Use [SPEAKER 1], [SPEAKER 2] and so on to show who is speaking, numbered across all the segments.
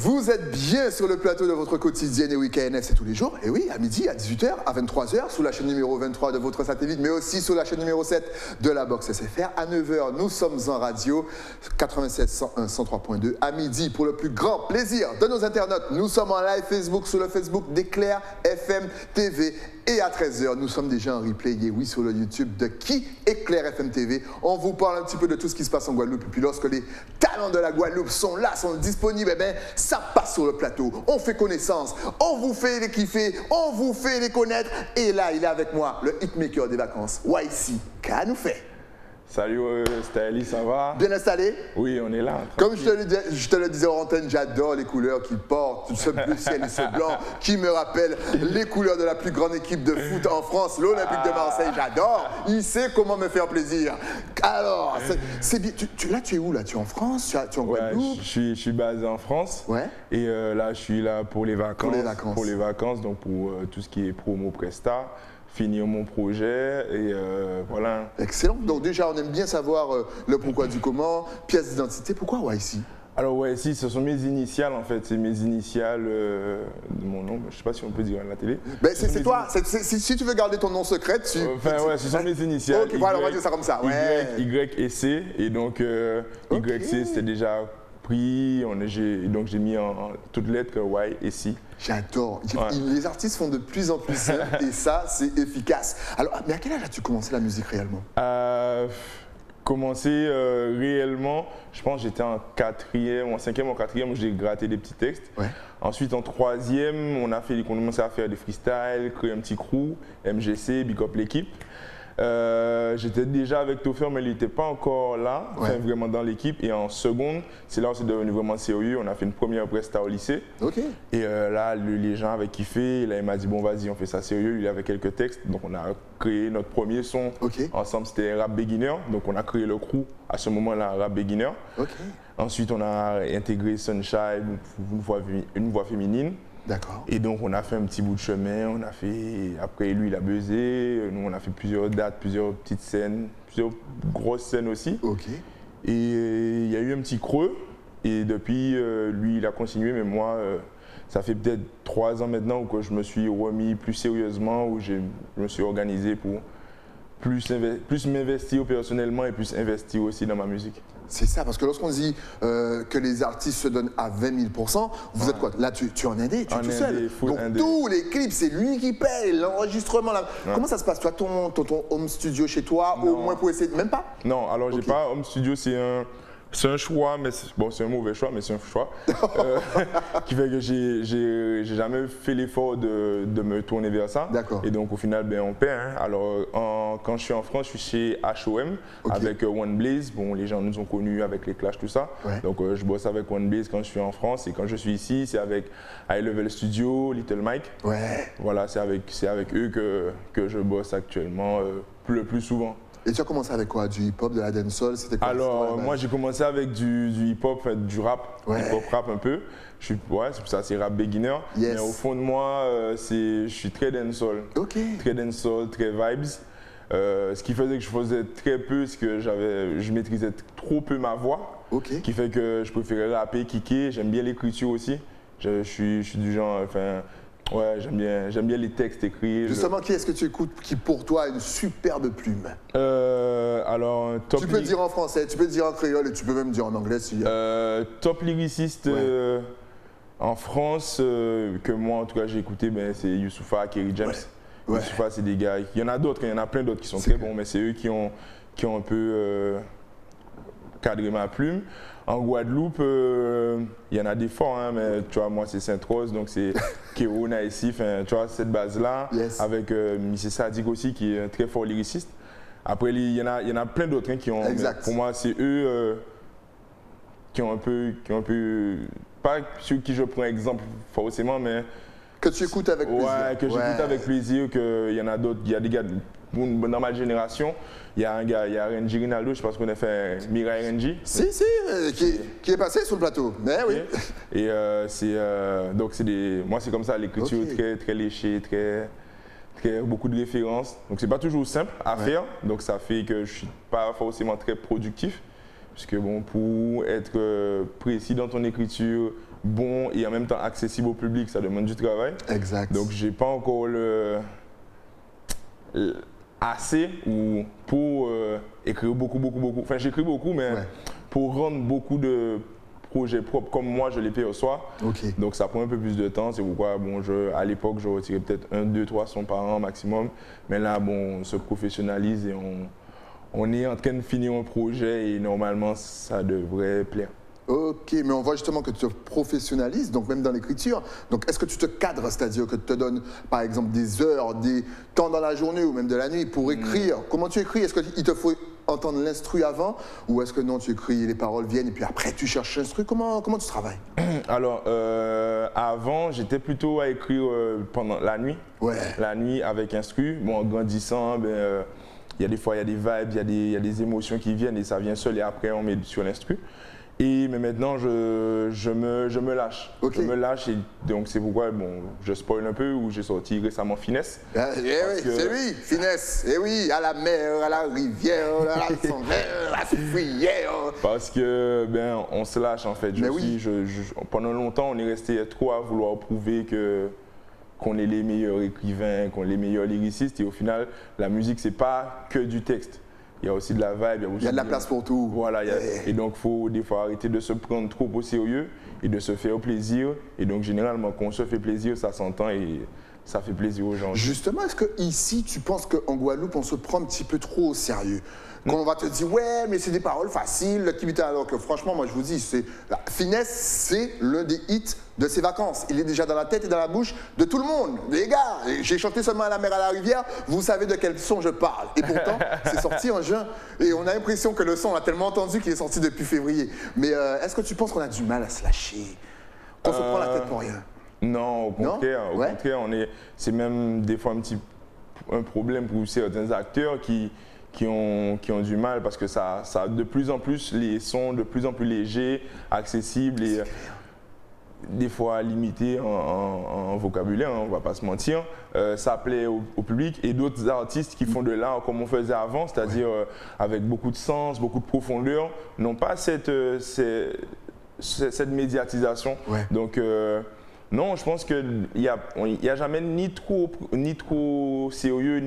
[SPEAKER 1] Vous êtes bien sur le plateau de votre quotidienne et week-end, c'est tous les jours. Et oui, à midi, à 18h, à 23h, sous la chaîne numéro 23 de votre satellite, mais aussi sur la chaîne numéro 7 de la Box SFR. À 9h, nous sommes en radio, 87 101 103.2. À midi, pour le plus grand plaisir de nos internautes, nous sommes en live Facebook sur le Facebook d'Éclair FM TV. Et à 13h, nous sommes déjà en replay, oui, sur le YouTube de Qui Éclair FM TV. On vous parle un petit peu de tout ce qui se passe en Guadeloupe. Et puis lorsque les talents de la Guadeloupe sont là, sont disponibles, eh bien, ça passe sur le plateau. On fait connaissance, on vous fait les kiffer, on vous fait les connaître. Et là, il est avec moi, le hitmaker des vacances, YC. Qu'a nous fait?
[SPEAKER 2] Salut Styly, ça va?
[SPEAKER 1] Bien installé?
[SPEAKER 2] Oui, on est là.
[SPEAKER 1] Comme je te le disais en antenne, j'adore les couleurs qu'il porte, ce bleu ciel et ce blanc qui me rappelle les couleurs de la plus grande équipe de foot en France, l'Olympique de Marseille. J'adore. Il sait comment me faire plaisir. Alors, c'est bien. Là, tu es où là? Tu es en France? Tu es en Guadeloupe?
[SPEAKER 2] Je suis basé en France.
[SPEAKER 1] Ouais.
[SPEAKER 2] Et là, je suis là pour les vacances.
[SPEAKER 1] Pour les vacances.
[SPEAKER 2] Pour les vacances, donc pour tout ce qui est promo Presta. Finir mon projet et voilà.
[SPEAKER 1] Excellent. Donc déjà, on aime bien savoir le pourquoi du comment, pièce d'identité. Pourquoi YC?
[SPEAKER 2] Alors YC, ce sont mes initiales en fait. C'est mes initiales de mon nom. Je ne sais pas si on peut dire à la télé.
[SPEAKER 1] Ben, c'est toi. Si tu veux garder ton nom secret, tu...
[SPEAKER 2] Enfin ouais, ce sont mes initiales.
[SPEAKER 1] Ok, voilà, on va dire ça comme ça. Ouais.
[SPEAKER 2] Y et C. Et donc YC, c'était déjà pris. Donc j'ai mis en toutes lettres Y et C.
[SPEAKER 1] J'adore.
[SPEAKER 2] Ouais.
[SPEAKER 1] Les artistes font de plus en plus simple et ça, c'est efficace. Alors, mais à quel âge as-tu commencé la musique réellement?
[SPEAKER 2] Commencé réellement, je pense que j'étais en quatrième, en cinquième ou en quatrième où j'ai gratté des petits textes.
[SPEAKER 1] Ouais.
[SPEAKER 2] Ensuite, en troisième, on a commencé à faire des freestyles, créer un petit crew, MGC, Big Up l'équipe. J'étais déjà avec Topher, mais il n'était pas encore là,
[SPEAKER 1] ouais.
[SPEAKER 2] Enfin, vraiment dans l'équipe. Et en seconde, c'est là où c'est devenu vraiment sérieux. On a fait une première presta au lycée.
[SPEAKER 1] Ok.
[SPEAKER 2] Et là, les gens avaient kiffé. Là, il m'a dit, bon, vas-y, on fait ça sérieux. Il avait quelques textes. Donc, on a créé notre premier son.
[SPEAKER 1] Okay.
[SPEAKER 2] Ensemble, c'était Rap Beginner. Donc, on a créé le crew à ce moment-là, Rap Beginner.
[SPEAKER 1] Okay.
[SPEAKER 2] Ensuite, on a intégré Sunshine, une voix féminine.
[SPEAKER 1] D'accord.
[SPEAKER 2] Et donc, on a fait un petit bout de chemin. On a fait, après, lui, il a buzzé. Nous, on a fait plusieurs dates, plusieurs petites scènes, plusieurs grosses scènes aussi.
[SPEAKER 1] Ok.
[SPEAKER 2] Et il y a eu un petit creux. Et depuis, lui, il a continué. Mais moi, ça fait peut-être 3 ans maintenant que je me suis remis plus sérieusement, où je me suis organisé pour plus m'investir personnellement et plus investir aussi dans ma musique.
[SPEAKER 1] C'est ça, parce que lorsqu'on dit que les artistes se donnent à 20 000%, vous êtes quoi? Là, tu es en indé, tu es tout seul. Donc tous les clips, c'est lui qui paye, l'enregistrement. Ouais. Comment ça se passe? Tu as ton home studio chez toi, au moins pour essayer? Même pas?
[SPEAKER 2] Non, alors j'ai pas home studio, c'est un choix, mais bon, c'est un mauvais choix, mais c'est un choix qui fait que j'ai jamais fait l'effort de me tourner vers ça.
[SPEAKER 1] D'accord.
[SPEAKER 2] Et donc au final, ben, on paie. Hein. Alors quand je suis en France, je suis chez HOM avec One Blaze. Bon, les gens nous ont connus avec les Clash, tout ça.
[SPEAKER 1] Ouais.
[SPEAKER 2] Donc je bosse avec One Blaze quand je suis en France, et quand je suis ici, c'est avec High Level Studio, Little Mike.
[SPEAKER 1] Ouais.
[SPEAKER 2] Voilà, c'est avec eux que je bosse actuellement le plus souvent.
[SPEAKER 1] Et tu as commencé avec quoi? Du hip-hop, de la dancehall? C'était quoi?
[SPEAKER 2] Alors, moi, j'ai commencé avec du hip-hop, du rap,
[SPEAKER 1] ouais.
[SPEAKER 2] Hip-hop rap un peu. C'est pour ça, c'est rap beginner.
[SPEAKER 1] Yes.
[SPEAKER 2] Mais au fond de moi, je suis très dancehall.
[SPEAKER 1] Ok.
[SPEAKER 2] Très dancehall, très vibes. Ce qui faisait que je faisais très peu, c'est que je maîtrisais trop peu ma voix.
[SPEAKER 1] Ok.
[SPEAKER 2] Qui fait que je préférais rapper, kicker. J'aime bien l'écriture aussi. Je suis du genre, enfin... Ouais, j'aime bien les textes écrits.
[SPEAKER 1] Justement, qui est-ce que tu écoutes qui pour toi a une superbe plume?
[SPEAKER 2] Alors,
[SPEAKER 1] tu peux dire en français, tu peux dire en créole et tu peux même dire en anglais si...
[SPEAKER 2] top lyriciste en France que moi en tout cas j'ai écouté, ben, c'est Youssoupha, Kerry James. Ouais. Youssoupha, c'est des gars, il y en a d'autres, il y en a plein d'autres qui sont très bons, mais c'est eux qui ont un peu cadré ma plume. En Guadeloupe, il y en a des forts, hein, mais tu vois, moi c'est Sainte-Rose, donc c'est Kéo, Naïssi, tu vois, cette base-là, yes. Avec Missy Sadik aussi, qui est un très fort lyriciste. Après, il y en a plein d'autres hein, qui ont, pour moi, c'est eux qui ont un peu, pas ceux qui je prends exemple forcément, mais...
[SPEAKER 1] Que tu écoutes avec plaisir.
[SPEAKER 2] Ouais, que j'écoute avec plaisir, qu'il y en a d'autres, il y a des gars, dans ma génération, il y a un gars, il y a Renji Rinaldo, je pense qu'on a fait Mirai Renji.
[SPEAKER 1] Si, qui est passé sur le plateau, mais oui.
[SPEAKER 2] Et donc moi c'est comme ça, l'écriture très léchée, beaucoup de références. Donc c'est pas toujours simple à faire, donc ça fait que je suis pas forcément très productif. Parce que bon, pour être précis dans ton écriture, bon et en même temps accessible au public, ça demande du travail.
[SPEAKER 1] Exact.
[SPEAKER 2] Donc j'ai pas encore assez pour écrire beaucoup. Enfin j'écris beaucoup, mais pour rendre beaucoup de projets propres comme moi je les perçois. Donc ça prend un peu plus de temps, c'est pourquoi bon, à l'époque je retirais peut-être 1, 2, 3 sons par an maximum. Mais là bon, on se professionnalise et on est en train de finir un projet et normalement ça devrait plaire.
[SPEAKER 1] Ok, mais on voit justement que tu te professionnalises, donc même dans l'écriture. Donc est-ce que tu te cadres, c'est-à-dire que tu te donnes par exemple des heures, des temps dans la journée ou même de la nuit pour écrire? Comment tu écris? Est-ce qu'il te faut entendre l'instru avant ou est-ce que non, tu écris, les paroles viennent et puis après tu cherches l'instru? Comment tu travailles?
[SPEAKER 2] Alors, avant, j'étais plutôt à écrire pendant la nuit. La nuit avec instru. Bon, en grandissant, il y a des fois, il y a des vibes, il y a des émotions qui viennent et ça vient seul et après on met sur l'instru. Mais maintenant, je me lâche. Je me lâche et donc c'est pourquoi bon, je spoil un peu où j'ai sorti récemment Finesse.
[SPEAKER 1] Oui, c'est lui, Finesse. Et oui, à la mer, à la rivière, à la sondière, à la soufrière.
[SPEAKER 2] Parce que on se lâche en fait. Pendant longtemps, on est resté trop à vouloir prouver qu'on est les meilleurs écrivains, qu'on est les meilleurs lyricistes et au final, la musique c'est pas que du texte. Il y a aussi de la vibe.
[SPEAKER 1] Il y a de la place pour tout.
[SPEAKER 2] Voilà. Et donc, il faut des fois arrêter de se prendre trop au sérieux et de se faire plaisir. Et donc, généralement, quand on se fait plaisir, ça s'entend et ça fait plaisir aux gens.
[SPEAKER 1] Justement, est-ce que ici, tu penses qu'en Guadeloupe, on se prend un petit peu trop au sérieux? Quand on va te dire, ouais, mais c'est des paroles faciles, alors que franchement, moi je vous dis, Finesse, c'est l'un des hits de ses vacances. Il est déjà dans la tête et dans la bouche de tout le monde. Les gars, j'ai chanté seulement à la mer, à la rivière, vous savez de quel son je parle. Et pourtant, c'est sorti en juin. Et on a l'impression que le son, on l'a tellement entendu qu'il est sorti depuis février. Mais est-ce que tu penses qu'on a du mal à se lâcher? Qu'on se prend la tête pour rien?
[SPEAKER 2] Non, au contraire. Au contraire, c'est même des fois un problème pour certains acteurs qui ont du mal parce que ça de plus en plus, les sons de plus en plus légers, accessibles et des fois limités en vocabulaire, on ne va pas se mentir. Ça plaît au public et d'autres artistes qui font de l'art comme on faisait avant, c'est-à-dire avec beaucoup de sens, beaucoup de profondeur, n'ont pas cette médiatisation. Donc, non, je pense qu'il n'y a jamais ni trop sérieux,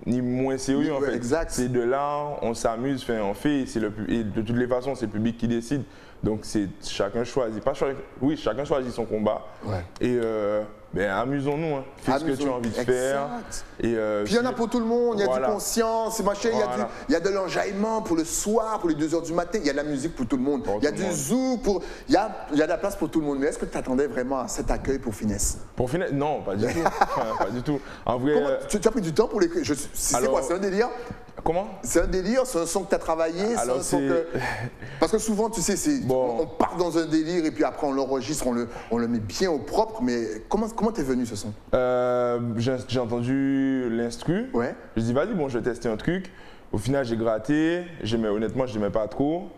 [SPEAKER 2] ni moins sérieux en fait. C'est de l'art, on s'amuse, on fait, et de toutes les façons, c'est le public qui décide. Donc chacun choisit. Chacun choisit son combat. Et amusons-nous, fais ce que tu as envie de faire. Et,
[SPEAKER 1] puis il y en a pour tout le monde, il y a du conscience, il y a de l'enjaillement pour le soir, pour les 2 h du matin, il y a de la musique pour tout le monde. Il y a du zouk, il y a de la place pour tout le monde. Mais est-ce que tu t'attendais vraiment à cet accueil pour Finesse?
[SPEAKER 2] Pour Finesse? Non, pas du tout. Pas du tout. En vrai,
[SPEAKER 1] tu as pris du temps pour l'écrire? C'est quoi? C'est un délire?
[SPEAKER 2] Comment?
[SPEAKER 1] C'est un délire, c'est un son que tu as travaillé,
[SPEAKER 2] alors,
[SPEAKER 1] parce que souvent, tu sais, on part dans un délire et puis après on l'enregistre, on le met bien au propre, mais comment t'es venu ce son?
[SPEAKER 2] J'ai entendu l'instru, je dis vas-y, bon, je vais tester un truc. Au final, j'ai gratté, honnêtement, je n'aimais pas trop.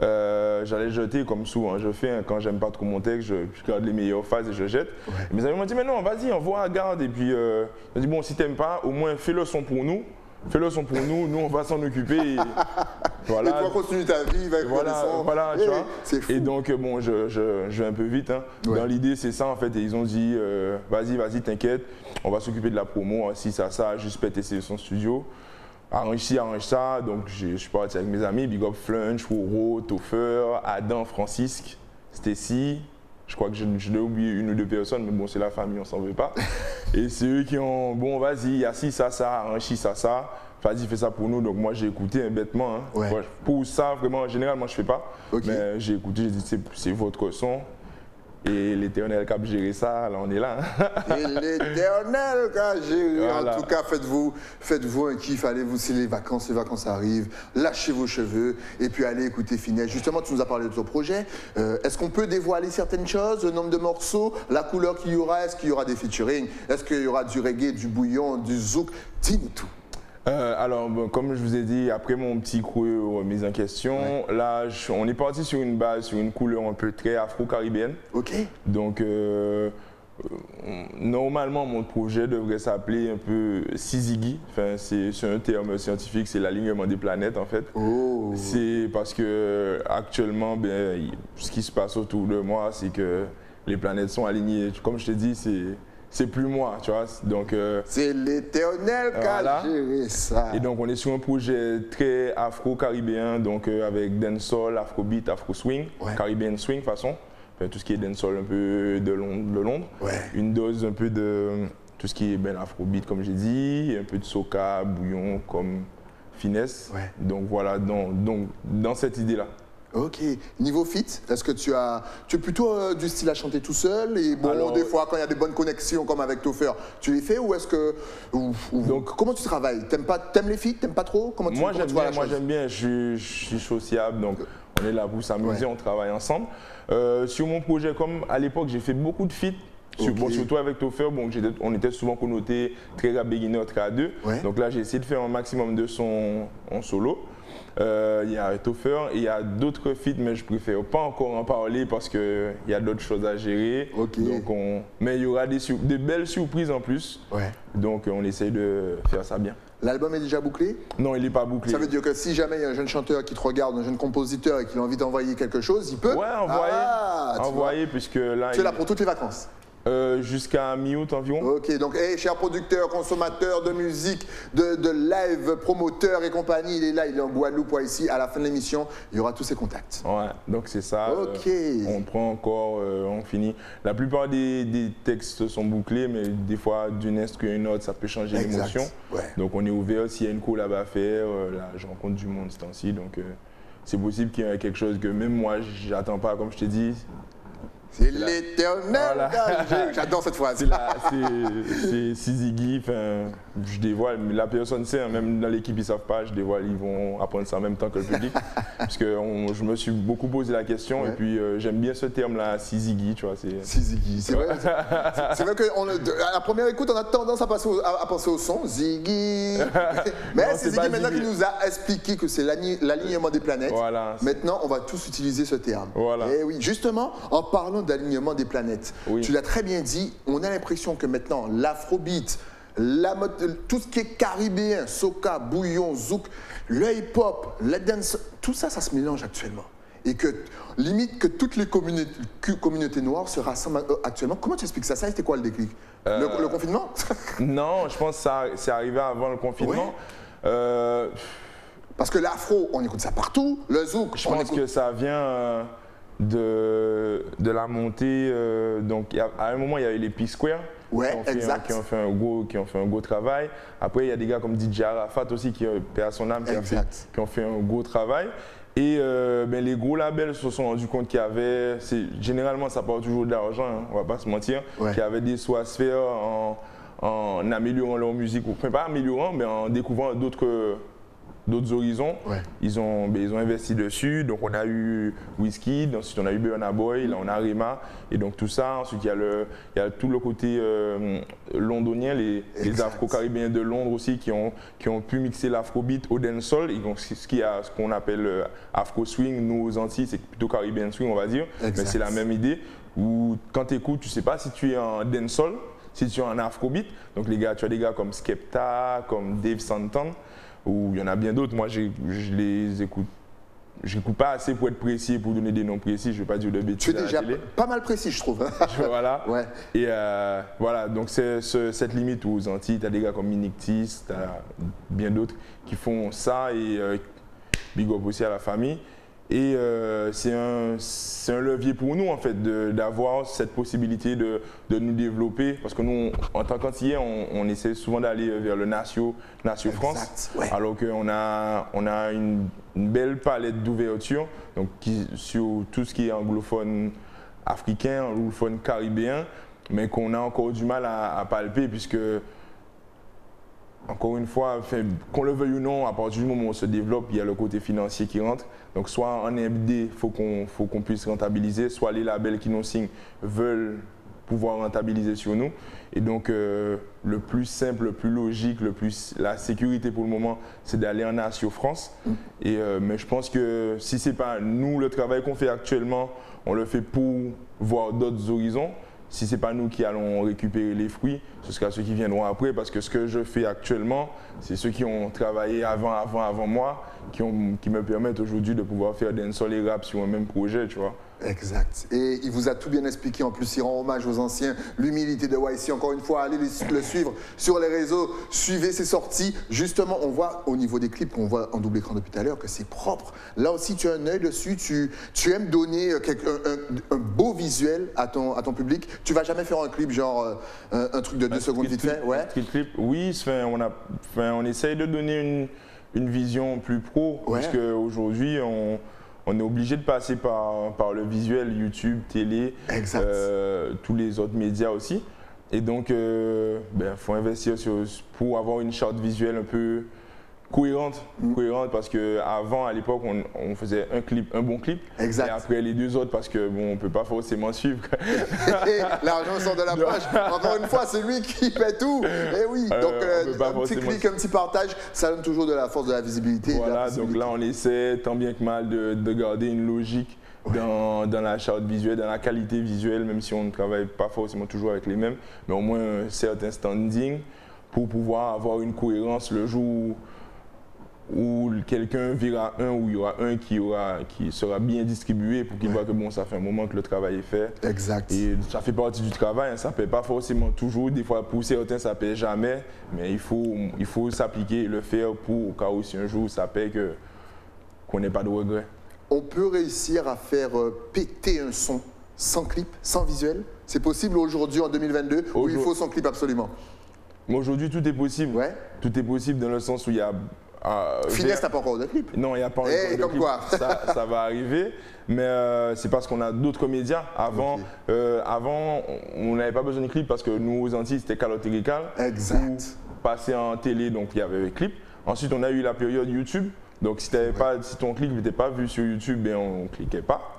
[SPEAKER 2] J'allais jeter comme souvent je fais quand j'aime pas trop mon texte, je garde les meilleures phases et je jette. Et mes amis m'ont dit mais non, vas-y, on regarde. Et puis ils ont dit bon, si t'aimes pas, au moins fais le son pour nous. Fais-le son pour nous, on va s'en occuper. Et,
[SPEAKER 1] voilà. Et toi, continue ta vie, va écouter le son.
[SPEAKER 2] Voilà, tu vois.
[SPEAKER 1] C'est fou.
[SPEAKER 2] Et donc, bon, je vais un peu vite. Dans l'idée, c'est ça, en fait. Et ils ont dit, vas-y, t'inquiète, on va s'occuper de la promo, si ça, juste péter son studio. Arrange ça. Donc, je suis parti avec mes amis, Big Up Flunch, Woro, Toffer, Adam, Francisque, Stacy. Je crois que je l'ai oublié 1 ou 2 personnes, mais bon, c'est la famille, on s'en veut pas. Et c'est eux qui ont, bon, vas-y, il y a ça, arrange ça. Vas-y, fais ça pour nous. Donc moi, j'ai écouté bêtement. Pour ça, vraiment, généralement, je fais pas. Mais j'ai écouté, j'ai dit, c'est votre son. Et l'Éternel qui a géré ça, là on est là.
[SPEAKER 1] Et l'Éternel qui a géré. Voilà. En tout cas, faites-vous un kiff, allez-vous, si les vacances arrivent, lâchez vos cheveux et puis allez écouter Finesse. Justement, tu nous as parlé de ton projet. Est-ce qu'on peut dévoiler certaines choses, le nombre de morceaux, la couleur qu'il y aura, est-ce qu'il y aura des featuring, est-ce qu'il y aura du reggae, du bouillon, du zouk? Dis-nous tout.
[SPEAKER 2] Alors, comme je vous ai dit, après mon petit coup remise en question, là, on est parti sur une base, sur une couleur un peu très afro-caribéenne.
[SPEAKER 1] Ok.
[SPEAKER 2] Donc, Normalement, mon projet devrait s'appeler un peu Syzygy. Enfin, c'est un terme scientifique, c'est l'alignement des planètes en fait.
[SPEAKER 1] Oh.
[SPEAKER 2] C'est parce que actuellement, ce qui se passe autour de moi, c'est que les planètes sont alignées. Comme je te dis, c'est plus moi, tu vois. Donc,
[SPEAKER 1] c'est l'Éternel qui a géré ça.
[SPEAKER 2] Et donc, on est sur un projet très afro-caribéen, donc avec dancehall, afrobeat, afro-swing, caribbean swing façon. Enfin, tout ce qui est dancehall un peu de Londres. Une dose un peu de tout ce qui est afrobeat comme j'ai dit, un peu de soca, bouillon comme finesse. Donc voilà, dans cette idée-là.
[SPEAKER 1] Ok. Niveau fit, est-ce que tu es plutôt du style à chanter tout seul et bon, alors, des fois quand il y a des bonnes connexions comme avec Topher, tu les fais ou est-ce que donc comment tu travailles? T'aimes les feats? T'aimes pas trop?
[SPEAKER 2] Moi j'aime bien, je suis sociable donc on est là pour s'amuser, on travaille ensemble. Sur mon projet, comme à l'époque j'ai fait beaucoup de feats. Surtout avec Topher, on était souvent connotés très rap beginner, très à deux. Donc là j'ai essayé de faire un maximum de sons en solo. Il y a Topher et il y a d'autres feats, mais je préfère pas encore en parler parce qu'il y a d'autres choses à gérer. Donc mais il y aura des belles surprises en plus. Donc on essaye de faire ça bien.
[SPEAKER 1] L'album est déjà bouclé?
[SPEAKER 2] Non, il n'est pas bouclé.
[SPEAKER 1] Ça veut dire que si jamais il y a un jeune chanteur qui te regarde, un jeune compositeur et qu'il a envie d'envoyer quelque chose, il peut?
[SPEAKER 2] Ouais, envoyer puisque là...
[SPEAKER 1] Tu es là pour toutes les vacances?
[SPEAKER 2] Jusqu'à mi-août environ.
[SPEAKER 1] Ok, donc chers producteurs, consommateurs de musique, de live, promoteurs et compagnie, il est là, il est en Guadeloupe, ici, à la fin de l'émission, il y aura tous ses contacts.
[SPEAKER 2] Ouais, donc c'est ça.
[SPEAKER 1] Ok.
[SPEAKER 2] On prend encore, on finit. La plupart des textes sont bouclés, mais des fois, d'une instru à une autre, ça peut changer l'émotion. Donc on est ouvert, s'il y a une collab à faire, là, je rencontre du monde ce temps-ci, donc c'est possible qu'il y ait quelque chose que même moi, j'attends pas, comme je t'ai dit.
[SPEAKER 1] C'est l'Éternel. J'adore cette phrase.
[SPEAKER 2] C'est Syzygy, je dévoile, mais la personne sait, même dans l'équipe ils ne savent pas, je dévoile, ils vont apprendre ça en même temps que le public. Parce que je me suis beaucoup posé la question et puis j'aime bien ce terme-là, Syzygy, tu vois.
[SPEAKER 1] Syzygy, c'est vrai. C'est vrai qu'à la première écoute, on a tendance à penser au son, Ziggy. Mais c'est Syzygy maintenant qui nous a expliqué que c'est l'alignement des planètes. Maintenant, on va tous utiliser ce terme. Et oui, justement, en parlant d'alignement des planètes. Tu l'as très bien dit, on a l'impression que maintenant l'afrobeat, tout ce qui est caribéen, soca, bouillon, zouk, le hip-hop, la dance, tout ça, ça se mélange actuellement. Et que limite que toutes les communautés noires se rassemblent actuellement. Comment tu expliques ça? Ça a été quoi le déclic? Le confinement?
[SPEAKER 2] Non, je pense que c'est arrivé avant le confinement.
[SPEAKER 1] Parce que l'afro, on écoute ça partout, le zouk,
[SPEAKER 2] je pense que ça vient... de la montée, donc à un moment il y a eu les P-Square qui ont fait un gros travail. Après il y a des gars comme DJ Arafat aussi qui paie à son âme, qui ont fait un gros travail. Et les gros labels se sont rendus compte qu'il y avait, généralement ça parle toujours d'argent, hein, on va pas se mentir, qu'il y avait des soins à se faire en améliorant leur musique, enfin pas améliorant mais en découvrant d'autres horizons. Ils ont investi dessus. Donc on a eu Wizkid, ensuite on a eu Burna Boy, là on a Rema et donc tout ça. Ensuite il y a tout le côté londonien, les afro-caribéens de Londres aussi qui ont pu mixer l'afrobeat au dancehall. Et donc ce qu'on appelle afro-swing, nous aux Antilles c'est plutôt caribbean swing on va dire. Mais c'est la même idée où quand tu écoutes, tu sais pas si tu es en dancehall, si tu es en afrobeat. Donc tu as des gars comme Skepta, comme Dave Santan. Ou il y en a bien d'autres, moi je les écoute. Je n'écoute pas assez pour être précis, pour donner des noms précis, je ne vais pas dire de bêtises.
[SPEAKER 1] Tu es déjà pas mal précis, je trouve.
[SPEAKER 2] Voilà. Et voilà, donc c'est cette limite aux Antilles, tu as des gars comme Minictis, tu as bien d'autres qui font ça et big up aussi à la famille. Et c'est un levier pour nous en fait d'avoir cette possibilité de nous développer parce que nous en tant qu'Antillais on essaie souvent d'aller vers le Natio France alors qu'on a une belle palette d'ouverture donc sur tout ce qui est anglophone africain, anglophone caribéen mais qu'on a encore du mal à palper puisque encore une fois, qu'on le veuille ou non, à partir du moment où on se développe, il y a le côté financier qui rentre. Donc soit en MD, il faut qu'on puisse rentabiliser, soit les labels qui nous signent veulent pouvoir rentabiliser sur nous. Et donc le plus simple, le plus logique, la sécurité pour le moment, c'est d'aller en Natio France. Mais je pense que si ce n'est pas nous, le travail qu'on fait actuellement, on le fait pour voir d'autres horizons. si ce n'est pas nous qui allons récupérer les fruits, ce sera ceux qui viendront après, parce que ce que je fais actuellement, c'est ceux qui ont travaillé avant moi, qui me permettent aujourd'hui de pouvoir faire dancehall et rap sur un même projet, tu vois.
[SPEAKER 1] Exact. Et il vous a tout bien expliqué. En plus, il rend hommage aux anciens. L'humilité de YC, encore une fois, allez le suivre sur les réseaux. Suivez ses sorties. Justement, on voit au niveau des clips qu'on voit en double écran depuis tout à l'heure que c'est propre. Là aussi, tu as un œil dessus. Tu aimes donner un beau visuel à ton public. Tu vas jamais faire un clip genre un truc de 2 secondes vite fait? Ouais.
[SPEAKER 2] Clip, oui, on essaye de donner une vision plus pro, parce qu'aujourd'hui, on est obligé de passer par le visuel, YouTube, télé, tous les autres médias aussi. Et donc, faut investir pour avoir une charte visuelle un peu cohérente, parce qu'avant, à l'époque, on faisait un bon clip,
[SPEAKER 1] exact.
[SPEAKER 2] Et après les 2 autres, parce que bon, on ne peut pas forcément suivre.
[SPEAKER 1] L'argent sort de la poche. Encore une fois, c'est lui qui fait tout. Et oui, donc un petit clic, un petit partage, ça donne toujours de la force, de la visibilité.
[SPEAKER 2] Voilà, donc là, on essaie tant bien que mal de garder une logique dans la charte visuelle, dans la qualité visuelle, même si on ne travaille pas forcément toujours avec les mêmes, mais au moins un certain standing pour pouvoir avoir une cohérence le jour où quelqu'un verra où il y aura un qui sera bien distribué pour qu'il voit que bon, ça fait un moment que le travail est fait.
[SPEAKER 1] Exact.
[SPEAKER 2] Et ça fait partie du travail, hein, ça ne paie pas forcément toujours, des fois pour certains ça ne paie jamais, mais il faut s'appliquer et le faire pour au cas où si un jour ça paie qu'on n'ait pas de regrets.
[SPEAKER 1] On peut réussir à faire péter un son sans clip, sans visuel? C'est possible aujourd'hui en 2022 où il faut son clip absolument?
[SPEAKER 2] Mais aujourd'hui tout est possible.
[SPEAKER 1] Ouais.
[SPEAKER 2] Tout est possible dans le sens où il y a
[SPEAKER 1] Finesse n'a pas encore de clip.
[SPEAKER 2] Non, il n'y a pas encore de
[SPEAKER 1] comme
[SPEAKER 2] clip.
[SPEAKER 1] Quoi
[SPEAKER 2] ça va arriver, mais c'est parce qu'on a d'autres médias. Avant, on n'avait pas besoin de clip parce que nous, aux Antilles, c'était calotte lyricale.
[SPEAKER 1] Exact.
[SPEAKER 2] Passer en télé, donc il y avait un clip. Ensuite, on a eu la période YouTube. Donc, si ton clip n'était pas vu sur YouTube, on ne cliquait pas.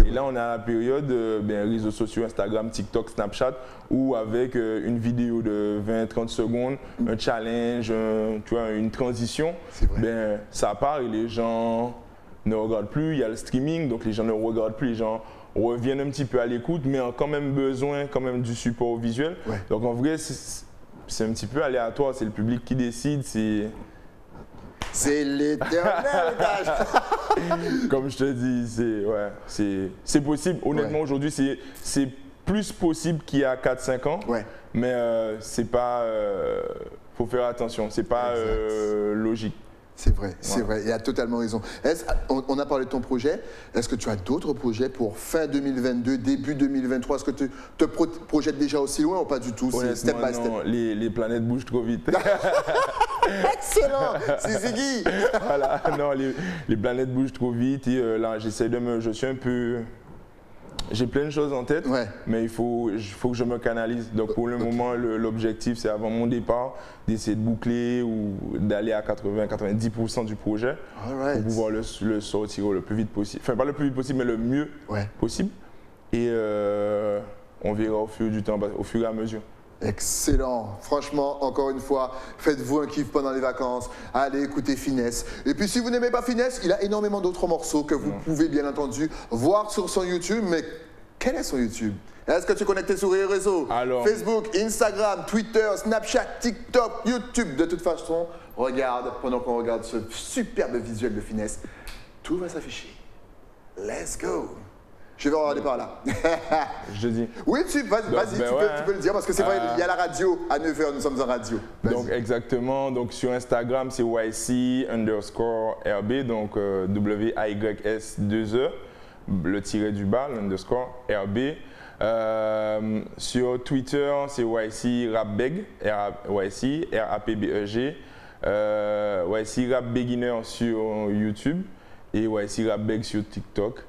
[SPEAKER 2] Et là, on a la période réseaux sociaux, Instagram, TikTok, Snapchat, où avec une vidéo de 20-30 secondes, un challenge, une transition, ça part et les gens ne regardent plus. Il y a le streaming, donc les gens ne regardent plus, les gens reviennent un petit peu à l'écoute, mais ont quand même besoin du support visuel.
[SPEAKER 1] Ouais.
[SPEAKER 2] Donc en vrai, c'est un petit peu aléatoire, c'est le public qui décide.
[SPEAKER 1] C'est l'éternel gage.
[SPEAKER 2] Comme je te dis, c'est possible. Honnêtement, aujourd'hui, c'est plus possible qu'il y a 4-5 ans.
[SPEAKER 1] Ouais.
[SPEAKER 2] Mais c'est pas. Faut faire attention, c'est pas logique.
[SPEAKER 1] C'est vrai, c'est vrai, il a totalement raison. On a parlé de ton projet. Est-ce que tu as d'autres projets pour fin 2022, début 2023? Est-ce que tu te projettes déjà aussi loin ou pas du tout?
[SPEAKER 2] C'est step by step. Les planètes bougent trop vite.
[SPEAKER 1] Excellent, c'est Ziggy.
[SPEAKER 2] Voilà, non, les planètes bougent trop vite et là, je suis un peu. J'ai plein de choses en tête, mais il faut que je me canalise. Donc pour le moment, l'objectif, c'est avant mon départ, d'essayer de boucler ou d'aller à 80-90% du projet pour pouvoir le sortir le plus vite possible. Enfin, pas le plus vite possible, mais le mieux possible. Et on verra au fur du temps, au fur et à mesure.
[SPEAKER 1] Excellent. Franchement, encore une fois, faites-vous un kiff pendant les vacances. Allez écouter Finesse. Et puis si vous n'aimez pas Finesse, il a énormément d'autres morceaux que vous pouvez bien entendu voir sur son YouTube. Mais quel est son YouTube? Est-ce que tu es connecté sur les réseaux? Facebook, Instagram, Twitter, Snapchat, TikTok, YouTube. De toute façon, regarde, pendant qu'on regarde ce superbe visuel de Finesse, tout va s'afficher. Let's go! Je vais regarder par là.
[SPEAKER 2] Je dis.
[SPEAKER 1] Oui, vas-y, tu peux le dire parce que c'est vrai, il y a la radio. À 9h, nous sommes en radio.
[SPEAKER 2] Donc, exactement. Donc, sur Instagram, c'est YC_RB, donc WAYS2E, le tiré du bas, _RB. Sur Twitter, c'est YC Rapbeg, YC RAPBEG. YC Rap Beginner sur YouTube et YC Rapbeg sur TikTok.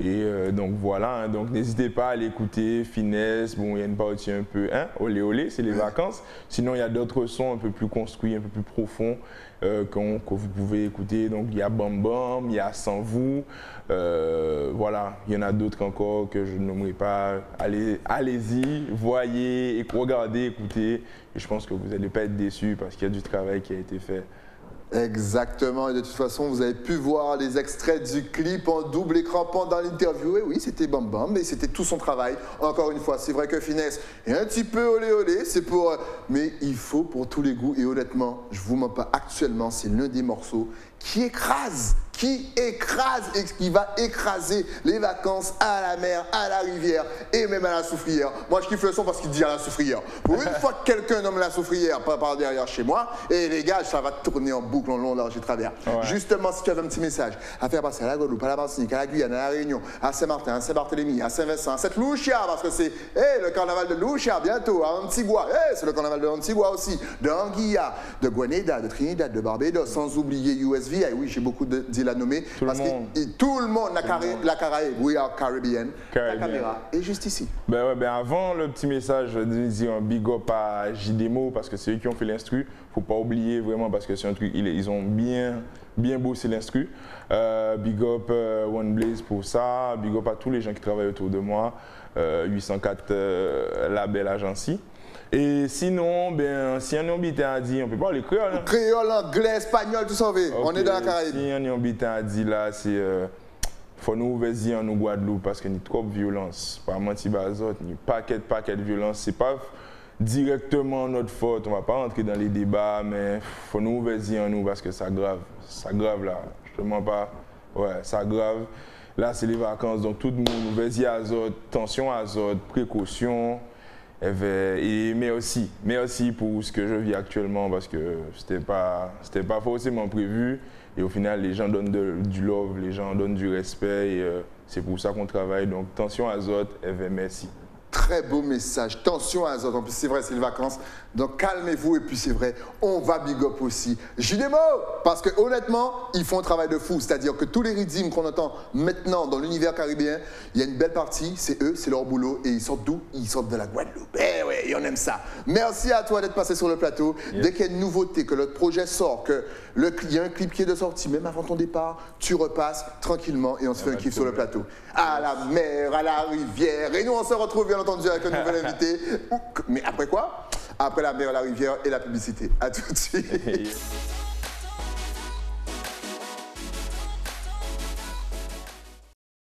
[SPEAKER 2] Et donc voilà, donc n'hésitez pas à l'écouter, Finesse, bon il y a une partie un peu, olé olé, c'est les vacances. Sinon il y a d'autres sons un peu plus construits, un peu plus profonds que vous pouvez écouter. Donc il y a Bam Bam, il y a Sans Vous, voilà, il y en a d'autres encore que je ne nommerai pas. Allez-y, voyez, regardez, écoutez. Et je pense que vous n'allez pas être déçus parce qu'il y a du travail qui a été fait.
[SPEAKER 1] Exactement, et de toute façon, vous avez pu voir les extraits du clip en double écran pendant l'interview. Et oui, c'était Bam Bam, mais c'était tout son travail. Encore une fois, c'est vrai que Finesse est un petit peu olé olé, c'est pour... Mais il faut pour tous les goûts, et honnêtement, je vous mens pas, actuellement, c'est l'un des morceaux qui écrase et qui va écraser les vacances à la mer, à la rivière et même à la soufrière. Moi, je kiffe le son parce qu'il dit à la soufrière. Pour une fois que quelqu'un nomme la soufrière par derrière chez moi, et les gars, ça va tourner en boucle, en long, large et travers. Ouais. Justement, si tu avais un petit message à faire passer à la Guadeloupe, à la Martinique, à la Guyane, à la Réunion, à Saint-Martin, à Saint-Barthélemy, à Saint-Vincent, à Sainte-Lucia, parce que c'est le carnaval de Lucia bientôt, à Antigua, c'est le carnaval de Antigua aussi, de Anguilla, de Grenada, de Trinidad, de Barbados, sans oublier USVI. Oui, j'ai beaucoup d'îles à nommer. Tout le monde, la Caraïbe, we are Caribbean. La caméra est juste ici.
[SPEAKER 2] Avant le petit message, je dis un big up à JDMO parce que c'est eux qui ont fait l'instru. Faut pas oublier vraiment parce que c'est un truc, ils ont bien bossé l'instru. Big up One Blaze pour ça. Big up à tous les gens qui travaillent autour de moi. 804 label agency. Et sinon, si on est habité à dire, on peut parler créole. Hein?
[SPEAKER 1] Créole, anglais, espagnol, tout ça, okay. On est dans la Caraïbe.
[SPEAKER 2] Si on est habité à dire là, c'est faut nous ouvrir en nous Guadeloupe parce qu'il y a trop de violence. Pas mentir bazot, il y a paquet de violence. C'est pas directement notre faute, on va pas rentrer dans les débats, mais faut nous ouvrir en nous parce que ça grave là. Je te mens pas, ouais, ça grave. Là, c'est les vacances, donc tout le monde ouvrir azote, tension azote, précaution. Et merci pour ce que je vis actuellement parce que c'était pas forcément prévu et au final les gens donnent du love, les gens donnent du respect et c'est pour ça qu'on travaille. Donc tension azote, merci.
[SPEAKER 1] Très beau message, tension azote, en plus c'est vrai c'est les vacances, donc calmez-vous et puis c'est vrai, on va big up aussi JDMO, parce que honnêtement, ils font un travail de fou, c'est-à-dire que tous les rythmes qu'on entend maintenant dans l'univers caribéen, il y a une belle partie, c'est eux, c'est leur boulot et ils sortent d'où? Ils sortent de la Guadeloupe, eh ouais, et on aime ça. Merci à toi d'être passé sur le plateau, dès qu'il y a une nouveauté, que le projet sort, qu'il y a un clip qui est de sortie, même avant ton départ, tu repasses tranquillement et on se fait un kiff sur le plateau. À la mer, à la rivière, et nous on se retrouve bien entendu avec un nouvel invité. Mais après quoi? Après la mer, la rivière et la publicité. À tout de suite.